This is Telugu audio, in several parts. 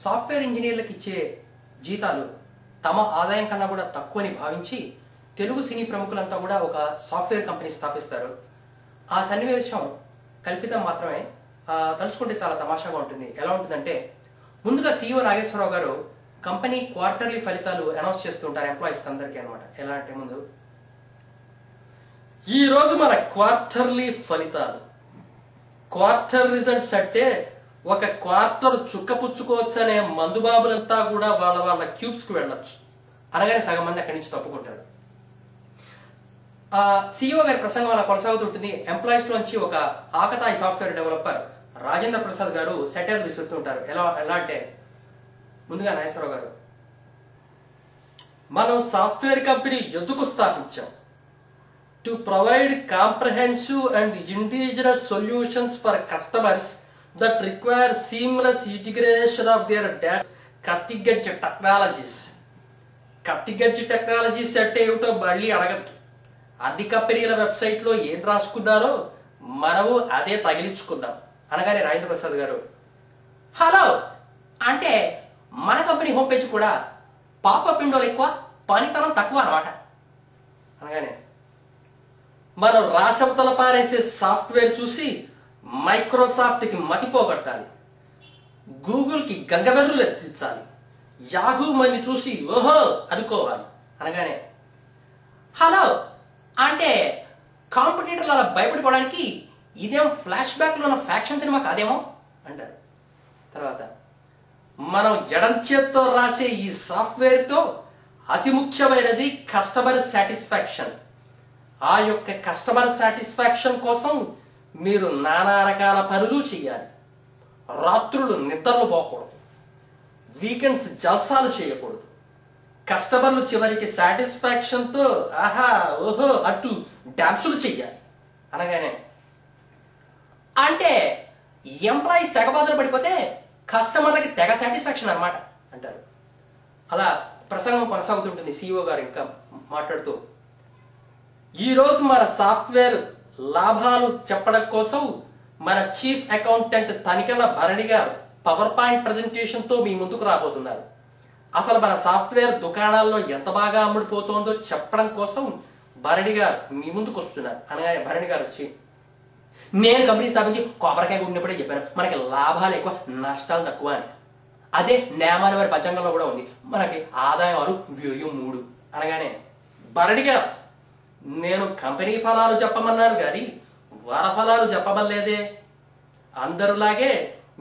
సాఫ్ట్వేర్ ఇంజనీర్లకు ఇచ్చే జీతాలు తమ ఆదాయం కన్నా కూడా తక్కువని భావించి తెలుగు సినీ ప్రముఖులంతా కూడా ఒక సాఫ్ట్వేర్ కంపెనీ స్థాపిస్తారు. ఆ సన్నివేశం కల్పితం మాత్రమే, తలుచుకుంటే చాలా తమాషాగా ఉంటుంది. ఎలా ఉంటుందంటే, ముందుగా CEO నాగేశ్వరరావు గారు కంపెనీ క్వార్టర్లీ ఫలితాలు అనౌన్స్ చేస్తుంటారు ఎంప్లాయీస్ అందరికీ అనమాట. ఎలా అంటే, ముందు ఈ రోజు మన క్వార్టర్లీ ఫలితాలు, క్వార్టర్ రిజల్ట్స్ అంటే ఒక క్వార్టర్ చుక్కపుచ్చుకోవచ్చు అనే మందుబాబులంతా కూడా వాళ్ళ వాళ్ళ క్యూబ్స్ కి వెళ్ళొచ్చు అనగానే సగం మంది అక్కడి నుంచి తప్పుకుంటారు. CEO గారి ప్రసంగం అలా కొనసాగుతుంటుంది. ఎంప్లాయీస్ లోంచి ఒక ఆకతాయి సాఫ్ట్వేర్ డెవలపర్ రాజేంద్ర ప్రసాద్ గారు సెటైర్ విసురుతుంటారు. ఎలా అంటే, ముందుగా నాగేశ్వరరావు గారు, మనం సాఫ్ట్వేర్ కంపెనీ ఎందుకు స్థాపించాం? To provide comprehensive and indigenous solutions for customers that require seamless integration of their data. Cutting edge technologies. Cutting edge technologies అంటే ఏమిటో మళ్ళీ అడగద్దు. అన్ని కంపెనీల వెబ్సైట్ లో ఏం రాసుకున్నారో మనము అదే తగిలించుకుందాం అనగానే రాజేంద్ర ప్రసాద్ గారు, హలో అంటే మన కంపెనీ హోమ్ పేజ్ కూడా పాపప్ విండోలు ఎక్కువ, పనితనం తక్కువ అనమాట అనగానే, మనం రాసవతల పారేసే సాఫ్ట్వేర్ చూసి మైక్రోసాఫ్ట్ కి మతిపోగొట్టాలి, గూగుల్ కి గంగబెర్రులు ఎత్తించాలి, యాహూ మని చూసి ఓహో అనుకోవాలి అనగానే, హలో అంటే కాంపిటీటర్లు అలా భయపడిపోవడానికి ఇదేం ఫ్లాష్ బ్యాక్ లో ఉన్న ఫ్యాక్షన్ సినిమా కాదేమో అంటారు. తర్వాత, మనం ఎడం చేత్తో రాసే ఈ సాఫ్ట్వేర్ తో అతి ముఖ్యమైనది కస్టమర్ సాటిస్ఫాక్షన్. ఆ యొక్క కస్టమర్ సాటిస్ఫాక్షన్ కోసం మీరు నానా రకాల పనులు చేయాలి. రాత్రులు నిద్రలు పోకూడదు, వీకెండ్స్ జల్సాలు చేయకూడదు. కస్టమర్లు చివరికి సాటిస్ఫాక్షన్ తో ఆహా ఓహో అటు డాన్సులు చెయ్యాలి అనగానే, అంటే ఎంప్లాయీస్ తెగ బాధలు పడిపోతే కస్టమర్లకి తెగ సాటిస్ఫాక్షన్ అనమాట అంటారు. అలా ప్రసంగం కొనసాగుతుంటుంది. CEO గారు ఇంకా మాట్లాడుతూ, ఈ రోజు మన సాఫ్ట్వేర్ లాభాలు చెప్పడం కోసం మన chief accountant Tanikella Bharani garu power point presentation తో మీ ముందుకు రాబోతున్నారు. అసలు మన సాఫ్ట్వేర్ దుకాణాల్లో ఎంత బాగా అమ్ముడిపోతుందో చెప్పడం కోసం భరణి గారు మీ ముందుకు వస్తున్నారు అనగానే భరణి గారు వచ్చి, నేను కంపెనీ స్థాపించి కొబ్బరికాయ కొట్టినప్పుడే చెప్పాను మనకి లాభాలు ఎక్కువ నష్టాలు తక్కువ అని. అదే నేమాని వారి పంచాంగంలో కూడా ఉంది, మనకి ఆదాయం 6 వ్యయం 3 అనగానే, భరణి గారు నేను కంపెనీ ఫలాలు చెప్పమన్నాను కానీ వర ఫలాలు చెప్పమలేదే. అందరులాగే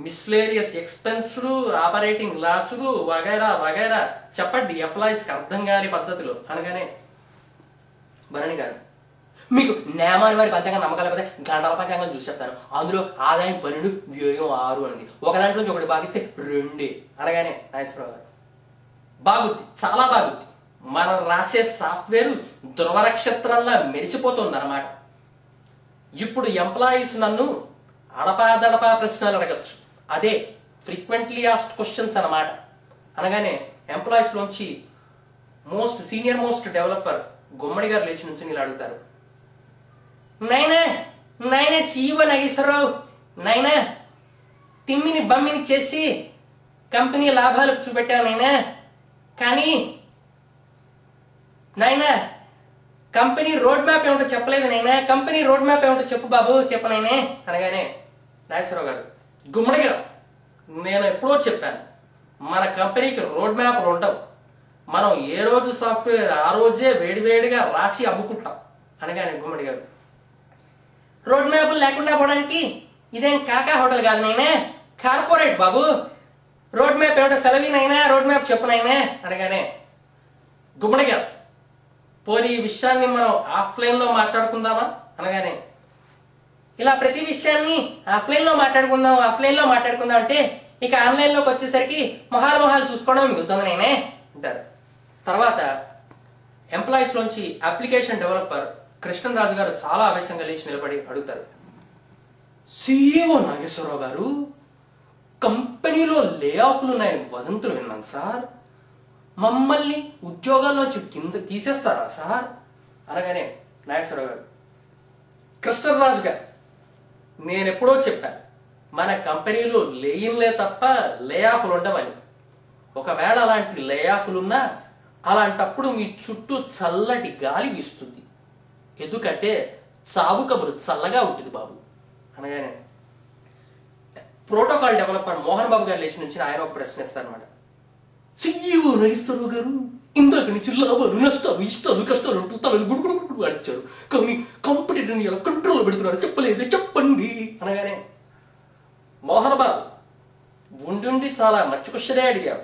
మిస్లేరియస్ ఎక్స్పెన్సులు, ఆపరేటింగ్ లాసులు వగైరా వగైరా చెప్పండి ఎంప్లాయీస్ కి అర్థం కాని పద్ధతిలో అనగానే, భరణి గారు మీకు నేమాని వారి పంచాంగం నమ్మకాలేకపోతే గంటల పంచాంగం చూసి చెప్తాను, అందులో ఆదాయం 12 వ్యయం 6 అన్నది, ఒక దాంట్లో నుంచి ఒకటి భాగిస్తే 2 అనగానే, నాగేశ్వరరావు గారు బాగుద్ది, చాలా బాగుద్ది, మనం రాసే సాఫ్ట్వేర్ ధ్రువ నక్షత్రంలా మెరిసిపోతుంది అన్నమాట. ఇప్పుడు ఎంప్లాయీస్ నన్ను అడపాదడపా ప్రశ్నలు అడగచ్చు, అదే ఫ్రీక్వెంట్లీ ఆస్క్డ్ క్వశ్చన్స్ అన్నమాట అనగానే, ఎంప్లాయీస్ లోంచి సీనియర్ మోస్ట్ డెవలపర్ గుమ్మడి గారు లేచి నుంచి ఇలా అడుగుతారు, నాయనా CEO నాగేశ్వరరావు, నాయనా తిమ్మిని బమ్మిని చేసి కంపెనీ లాభాలకు చూపెట్టావు నాయనా, కానీ నాయనా కంపెనీ రోడ్ మ్యాప్ ఏమిటో చెప్పలేదు నాయనా, కంపెనీ రోడ్ మ్యాప్ ఏమిటో చెప్పు బాబు చెప్పు నాయనే అనగానే, నాగేశ్వరరావు గారు, గుమ్మడి గారు నేను ఎప్పుడో చెప్పాను మన కంపెనీకి రోడ్ మ్యాప్లు ఉండవు, మనం ఏ రోజు సాఫ్ట్వేర్ ఆ రోజే వేడివేడిగా రాసి అమ్ముకుంటాం అనగానే, గుమ్మడి గారు రోడ్ మ్యాప్లు లేకుండా పోవడానికి ఇదేం కాకా హోటల్ కాదు నాయనా, కార్పొరేట్ బాబు, రోడ్ మ్యాప్ ఏమిటో సెలవినైనా రోడ్ మ్యాప్ చెప్పునైనా అనగానే, గుమ్మడి గారు పోనీ ఈ విషయాన్ని మనం ఆఫ్లైన్ లో మాట్లాడుకుందామా అనగానే, ఇలా ప్రతి విషయాన్ని ఆఫ్లైన్ లో మాట్లాడుకుందాం అంటే ఇక ఆన్లైన్ లోకి వచ్చేసరికి మొహాలు చూసుకోవడం మిగులుతుంది నేనే అంటారు. తర్వాత ఎంప్లాయీస్ లోంచి అప్లికేషన్ డెవలపర్ కృష్ణరాజు గారు చాలా ఆవేశంగా లేచి నిలబడి అడుగుతారు, CEO నాగేశ్వరరావు గారు కంపెనీలో లే ఆఫ్లు ఉన్నాయని వదంతులు విన్నాను సార్, మమ్మల్ని ఉద్యోగాల్లోంచి కింద తీసేస్తారా సార్ అనగానే, నాగేశ్వరరావు గారు, కృష్ణరాజు గారు నేను ఎప్పుడో చెప్పాను మన కంపెనీలో లేయిన్లే తప్ప లే ఆఫ్లు ఉండవని. ఒకవేళ అలాంటి లే ఆఫ్లున్నా అలాంటప్పుడు మీ చుట్టూ చల్లటి గాలి వీస్తుంది. ఎందుకంటే చావు కబురు చల్లగా ఉంటుంది బాబు అనగానే ప్రోటోకాల్ డెవలపర్ మోహన్ బాబు గారు లేచి నుంచి ఆయన ఒక ప్రశ్న ఇస్తారనమాట. CEO నాగేశ్వరరావు గారు ఇందాక నుంచి లాభాలు నష్టాలు ఇష్టాలు కష్టాలు అంటూ తలలు గుడుగుడు అడిచారు, కానీ కాంపిటేటర్ని ఎలా కంట్రోల్లో పెడుతున్నారు చెప్పలేదే చెప్పండి అనగానే మోహన్ బాబు ఉండి చాలా మంచి క్వశ్చనే అడిగారు.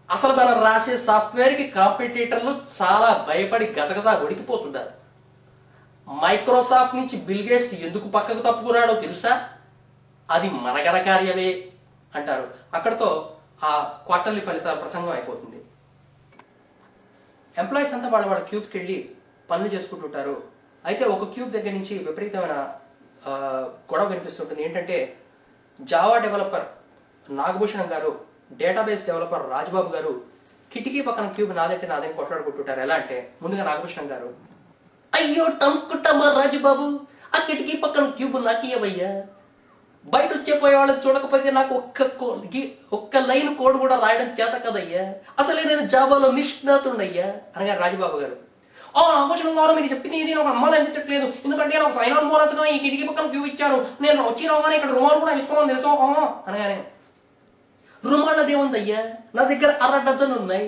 అసలు మనం రాసే సాఫ్ట్వేర్కి కాంపిటీటర్లు చాలా భయపడి గజగజ వడికిపోతున్నారు. మైక్రోసాఫ్ట్ నుంచి బిల్ గేట్స్ ఎందుకు పక్కకు తప్పుకున్నాడో తెలుసా? అది మనగర కార్యమే అంటారు. అక్కడతో ఆ క్వార్టర్లీ ఫలితాల ప్రసంగం అయిపోతుంది. ఎంప్లాయీస్ అంతా వాళ్ళ క్యూబ్స్కి వెళ్ళి పనులు చేసుకుంటుంటారు. అయితే ఒక క్యూబ్ దగ్గర నుంచి విపరీతమైన గొడవ వినిపిస్తుంటుంది. ఏంటంటే జావా డెవలపర్ నాగభూషణం గారు, డేటాబేస్ డెవలపర్ రాజ్బాబు గారు కిటికీ పక్కన క్యూబ్ నాదంటే నాదని కొట్లాడుకుంటుంటారు. ఎలా అంటే ముందుగా నాగభూషణం గారు, అయ్యో టంకుటమ్మా రాజుబాబు, ఆ కిటికీ పక్కన క్యూబ్ నాకియవయ్యా, బయట వచ్చేపోయే వాళ్ళని చూడకపోతే నాకు ఒక్క లైన్ కోడ్ కూడా రాయడం చేత కదయ్యా, అసలే నేను జావాలో నిష్ణాతున్నయ్యా అనగా రాజుబాబు గారు, నాగభూషణం గారు మీరు చెప్పింది ఇది నాకు అమ్మాలి అనిపించట్లేదు, ఎందుకంటే నాకు సైన్ ఆన్ బోనస్ గా ఈ కిటికీ పక్కన క్యూబ్ ఇచ్చారు, నేను వచ్చి రాగానే ఇక్కడ రుమాలు కూడా వేసుకున్నాను తెలుసో అనగానే రుమాలదేముందయ్యా, నా దగ్గర 1/2 డజన్ ఉన్నాయి.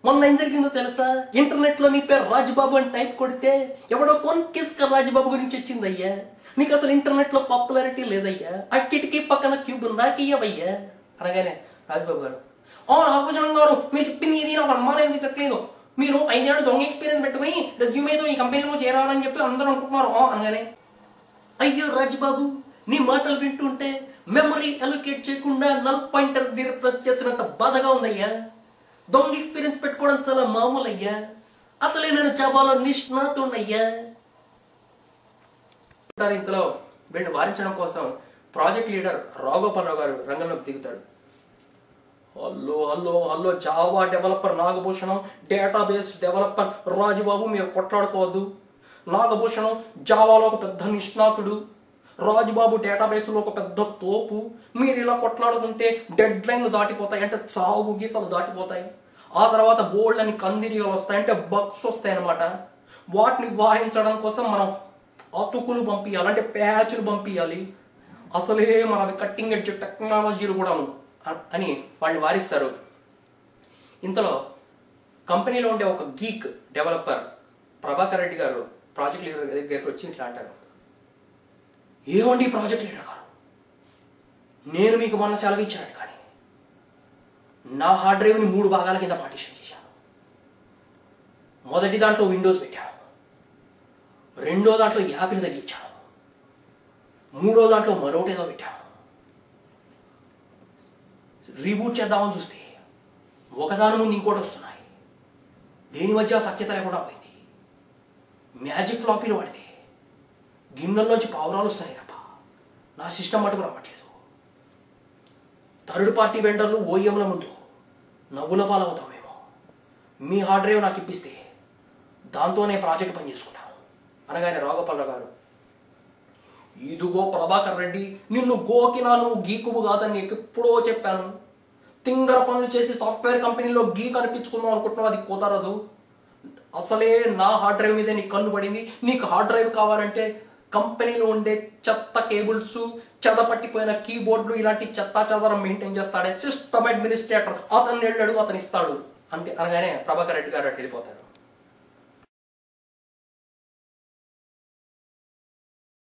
మొన్న ఏం జరిగిందో తెలుసా? ఇంటర్నెట్ లో నీ పేరు రాజుబాబు అని టైప్ కొడితే ఎవడో కొన్కిస్క రాజుబాబు గురించి వచ్చిందయ్యా. నీకు అసలు ఇంటర్నెట్ లో పాపులారిటీ లేదయ్యా, ఆ కిటికీ పక్కన క్యూబ్ నాకియ్యవయ్యా అనగానే రాజుబాబు గారు, నాగభూషణం గారు మీరు చెప్పింది ఇది నాకు అమ్మాలి అనిపించట్లేదు, మీరు 5 ఏళ్ళు దొంగ ఎక్స్పీరియన్స్ పెట్టుకుని రెజ్యూమేతో ఈ కంపెనీలో చేరాలని చెప్పి అందరూ అనుకుంటున్నారు అనగానే, అయ్యో రాజుబాబు నీ మాటలు వింటుంటే మెమరీ అలొకేట్ చేయకుండా నల్ పాయింటర్ రిఫ్రెష్ చేసినంత బాధగా ఉందయ్యా. దొంగ ఎక్స్పీరియన్స్ పెట్టుకోవడం చాలా మామూలు అయ్యా, అసలే నేను జావాలో నిష్ణాతున్నయ్యా. ఇంతలో వీళ్ళని వారించడం కోసం ప్రాజెక్ట్ లీడర్ రాఘోపాలరావు గారు రంగంలోకి దిగుతాడు. Hello hello hello Java developer Nagabhushanam, database developer Rajubabu మీరు కొట్లాడుకోవద్దు. నాగభూషణం జావాలో ఒక పెద్ద నిష్ణాతుడు, రాజుబాబు డేటాబేస్లో ఒక పెద్ద తోపు. మీరు ఇలా కొట్లాడుతుంటే డెడ్ లైన్లు దాటిపోతాయి, అంటే చావు గీతలు దాటిపోతాయి. ఆ తర్వాత బోల్డ్ అని కందిరియాలు వస్తాయి, అంటే బగ్స్ వస్తాయి అనమాట. వాటిని వాయించడం కోసం మనం అతుకులు పంపించాలి, అంటే ప్యాచ్లు పంపించాలి. అసలే మనవి కట్టింగ్ ఎడ్జ్ టెక్నాలజీలు కూడా అని వాళ్ళని వారిస్తారు. ఇంతలో కంపెనీలో ఉండే ఒక గీక్ డెవలపర్ ప్రభాకర్ రెడ్డి గారు ప్రాజెక్ట్ లీడర్ దగ్గరికి వచ్చి ఇట్లా అంటారు, ఏమండి ప్రాజెక్ట్ లీడర్ గారు, నేను మీకు మొన్న సెలవు ఇచ్చినట్టు కానీ నా హార్డ్ డ్రైవ్ని 3 భాగాల కింద పార్టిషన్ చేశాను. మొదటి దాంట్లో విండోస్ పెట్టాను, రెండో దాంట్లో యాపిల్ తగ్గించాను, మూడో దాంట్లో మరొకటేదో పెట్టాను. రీబూట్ చేద్దామని చూస్తే ఒకదాని ముందు ఇంకోటి వస్తున్నాయి. దేని మధ్య సఖ్యత లేకుండా పోయింది. మ్యాజిక్ ఫ్లాపీలు వాడితే గిన్నెల్లోంచి పావురాలు వస్తున్నాయి తప్ప నా సిస్టమ్ మటుకు రావట్లేదు. థర్డ్ పార్టీ వెండర్లు ఓఎంల ముందు నవ్వుల పాలవుతామేమో. మీ హార్డ్ డ్రైవ్ నాకు ఇప్పిస్తే దాంతోనే ప్రాజెక్ట్ పని చేసుకుంటాను అనగానే రాఘోపాలరావు గారు, ఇదిగో ప్రభాకర్ రెడ్డి, నిన్ను గోకినా నువ్వు గీకువు కాదని నీకు ఎప్పుడో చెప్పాను. తింగర పనులు చేసి సాఫ్ట్వేర్ కంపెనీలో గీక్ అనిపించుకుందాం అనుకుంటున్నావు, అది కుదరదు. అసలే నా హార్డ్ డ్రైవ్ మీదే నీకు కన్ను పడింది. నీకు హార్డ్ డ్రైవ్ కావాలంటే కంపెనీలో ఉండే చెత్త కేబుల్స్, చెదపట్టిపోయిన కీబోర్డులు, ఇలాంటి చెత్త చెదరం మెయింటైన్ చేస్తాడే సిస్టమ్ అడ్మినిస్ట్రేటర్, అతన్ని వెళ్ళాడు, అతను ఇస్తాడు అంటే అనగానే ప్రభాకర్ రెడ్డి గారు వెళ్ళిపోతారు.